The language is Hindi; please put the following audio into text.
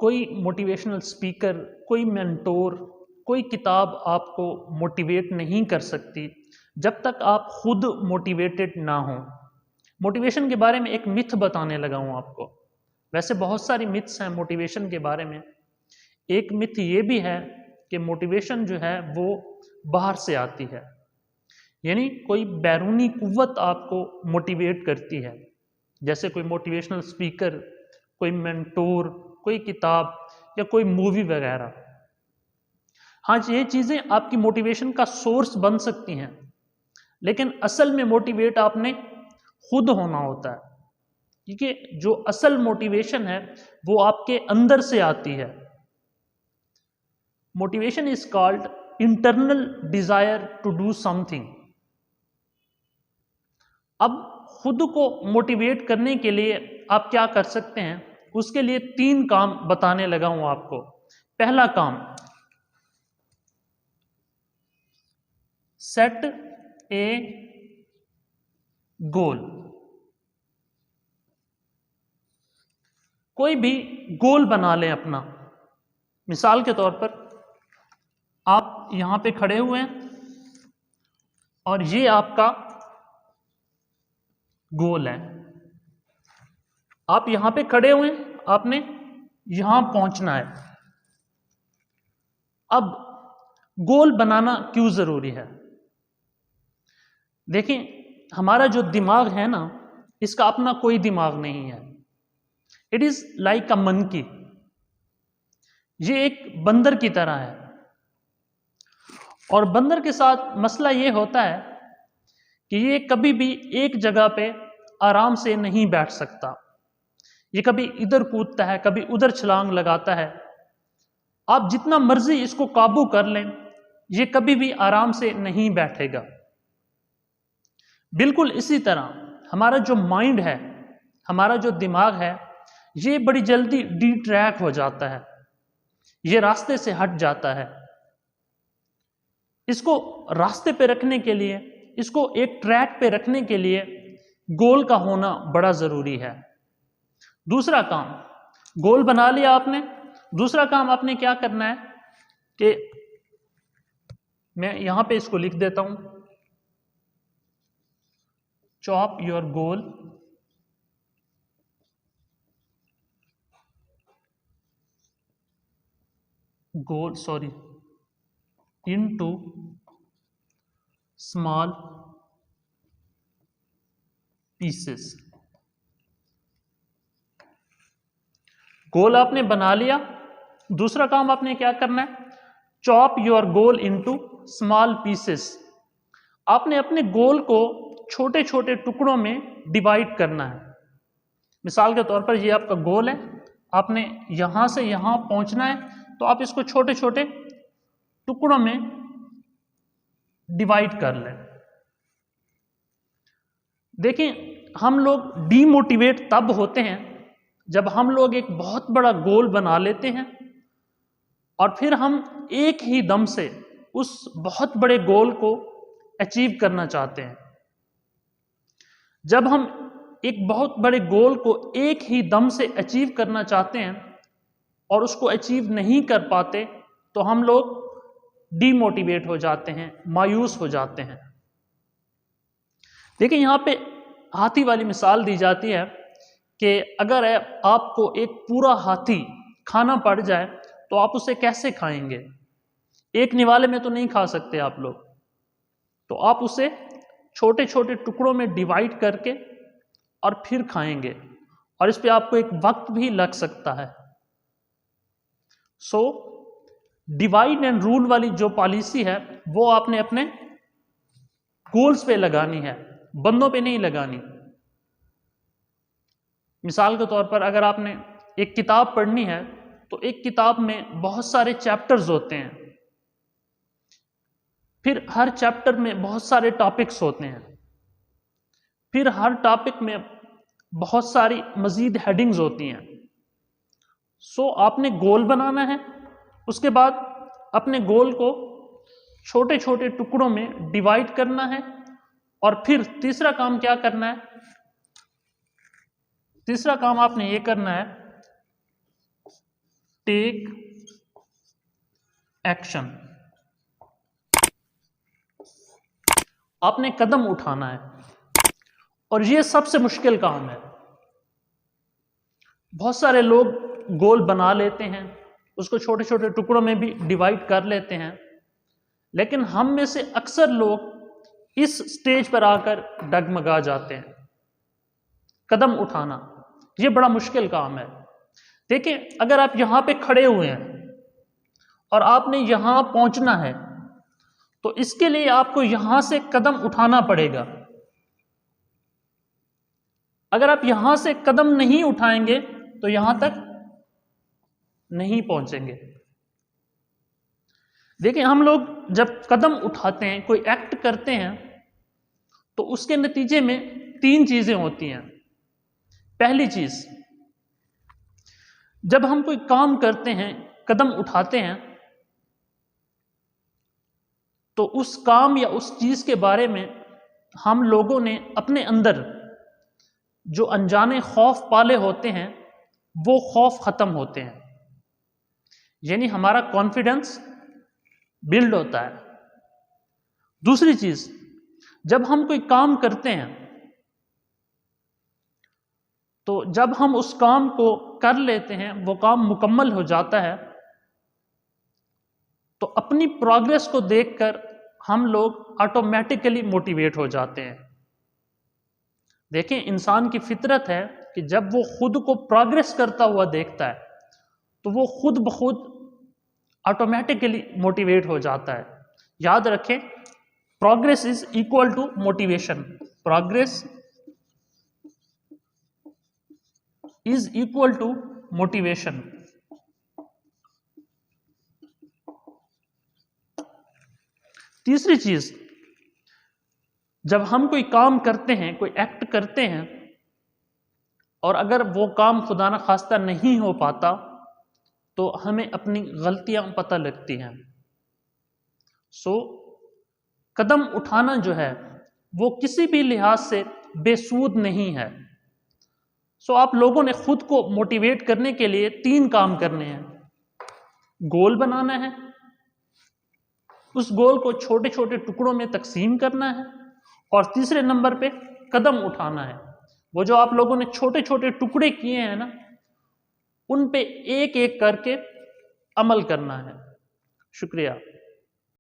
कोई मोटिवेशनल स्पीकर, कोई मेंटोर, कोई किताब आपको मोटिवेट नहीं कर सकती जब तक आप खुद मोटिवेटेड ना हो। मोटिवेशन के बारे में एक मिथ बताने लगा हूँ आपको। वैसे बहुत सारी मिथ्स हैं मोटिवेशन के बारे में। एक मिथ ये भी है कि मोटिवेशन जो है वो बाहर से आती है, यानी कोई बैरूनी कुव्वत आपको मोटिवेट करती है, जैसे कोई मोटिवेशनल स्पीकर, कोई मेंटोर, कोई किताब या कोई मूवी वगैरह। हाँ, ये चीज़ें आपकी मोटिवेशन का सोर्स बन सकती हैं, लेकिन असल में मोटिवेट आपने खुद होना होता है, क्योंकि जो असल मोटिवेशन है वो आपके अंदर से आती है। Motivation is called internal desire to do something. अब खुद को मोटिवेट करने के लिए आप क्या कर सकते हैं, उसके लिए 3 काम बताने लगा हूं आपको। पहला काम, सेट ए गोल। कोई भी गोल बना लें अपना। मिसाल के तौर पर आप यहां पे खड़े हुए हैं और ये आपका गोल है। आप यहां पे खड़े हुए हैं, आपने यहां पहुंचना है। अब गोल बनाना क्यों जरूरी है? देखिए, हमारा जो दिमाग है ना, इसका अपना कोई दिमाग नहीं है। It is like a monkey. ये एक बंदर की तरह है, और बंदर के साथ मसला ये होता है कि ये कभी भी एक जगह पे आराम से नहीं बैठ सकता। ये कभी इधर कूदता है, कभी उधर छलांग लगाता है। आप जितना मर्जी इसको काबू कर लें, ये कभी भी आराम से नहीं बैठेगा। बिल्कुल इसी तरह हमारा जो माइंड है, हमारा जो दिमाग है, ये बड़ी जल्दी डिट्रैक हो जाता है, ये रास्ते से हट जाता है। इसको रास्ते पे रखने के लिए, इसको एक ट्रैक पे रखने के लिए गोल का होना बड़ा जरूरी है। दूसरा काम, गोल बना लिया आपने, दूसरा काम आपने क्या करना है कि मैं यहां पे इसको लिख देता हूं, chop your goal into small pieces। गोल आपने बना लिया, दूसरा काम आपने क्या करना है, chop your goal into small pieces. आपने अपने गोल को छोटे छोटे टुकड़ों में डिवाइड करना है। मिसाल के तौर पर ये आपका गोल है, आपने यहां से यहां पहुंचना है, तो आप इसको छोटे छोटे टुकड़ों में डिवाइड कर लें। देखिए, हम लोग डीमोटिवेट तब होते हैं जब हम लोग एक बहुत बड़ा गोल बना लेते हैं और फिर हम एक ही दम से उस बहुत बड़े गोल को अचीव करना चाहते हैं। जब हम एक बहुत बड़े गोल को एक ही दम से अचीव करना चाहते हैं और उसको अचीव नहीं कर पाते, तो हम लोग डीमोटिवेट हो जाते हैं, मायूस हो जाते हैं। देखिए, यहां पे हाथी वाली मिसाल दी जाती है कि अगर आपको एक पूरा हाथी खाना पड़ जाए तो आप उसे कैसे खाएंगे? एक निवाले में तो नहीं खा सकते आप लोग, तो आप उसे छोटे छोटे टुकड़ों में डिवाइड करके और फिर खाएंगे, और इस पे आपको एक वक्त भी लग सकता है। सो डिवाइड एंड रूल वाली जो पॉलिसी है वो आपने अपने गोल्स पे लगानी है, बंदों पे नहीं लगानी। मिसाल के तौर पर अगर आपने एक किताब पढ़नी है, तो एक किताब में बहुत सारे चैप्टर्स होते हैं, फिर हर चैप्टर में बहुत सारे टॉपिक्स होते हैं, फिर हर टॉपिक में बहुत सारी मजीद हेडिंग्स होती हैं। सो आपने गोल बनाना है, उसके बाद अपने गोल को छोटे छोटे टुकड़ों में डिवाइड करना है, और फिर तीसरा काम क्या करना है, तीसरा काम आपने ये करना है टेक एक्शन। आपने कदम उठाना है और यह सबसे मुश्किल काम है। बहुत सारे लोग गोल बना लेते हैं, उसको छोटे छोटे टुकड़ों में भी डिवाइड कर लेते हैं, लेकिन हम में से अक्सर लोग इस स्टेज पर आकर डगमगा जाते हैं। कदम उठाना यह बड़ा मुश्किल काम है। देखिए, अगर आप यहां पे खड़े हुए हैं और आपने यहां पहुंचना है तो इसके लिए आपको यहां से कदम उठाना पड़ेगा। अगर आप यहां से कदम नहीं उठाएंगे तो यहां तक नहीं पहुंचेंगे। देखिए, हम लोग जब कदम उठाते हैं, कोई एक्ट करते हैं, तो उसके नतीजे में 3 चीजें होती हैं। पहली चीज, जब हम कोई काम करते हैं, कदम उठाते हैं, तो उस काम या उस चीज के बारे में हम लोगों ने अपने अंदर जो अनजाने खौफ पाले होते हैं, वो खौफ खत्म होते हैं, यानी हमारा कॉन्फिडेंस बिल्ड होता है। दूसरी चीज, जब हम कोई काम करते हैं तो जब हम उस काम को कर लेते हैं, वो काम मुकम्मल हो जाता है, तो अपनी प्रोग्रेस को देखकर हम लोग ऑटोमेटिकली मोटिवेट हो जाते हैं। देखें, इंसान की फितरत है कि जब वो खुद को प्रोग्रेस करता हुआ देखता है तो वो खुद ब खुद ऑटोमेटिकली मोटिवेट हो जाता है। याद रखें, progress is equal to motivation. Progress is equal to motivation. तीसरी चीज, जब हम कोई काम करते हैं, कोई एक्ट करते हैं, और अगर वो काम खुदा न खास्ता नहीं हो पाता तो हमें अपनी गलतियां पता लगती हैं। सो कदम उठाना जो है वो किसी भी लिहाज से बेसूद नहीं है। सो आप लोगों ने खुद को मोटिवेट करने के लिए 3 काम करने हैं। गोल बनाना है, उस गोल को छोटे छोटे टुकड़ों में तकसीम करना है, और तीसरे नंबर पे कदम उठाना है। वो जो आप लोगों ने छोटे छोटे टुकड़े किए हैं ना, उन पे एक एक करके अमल करना है। शुक्रिया।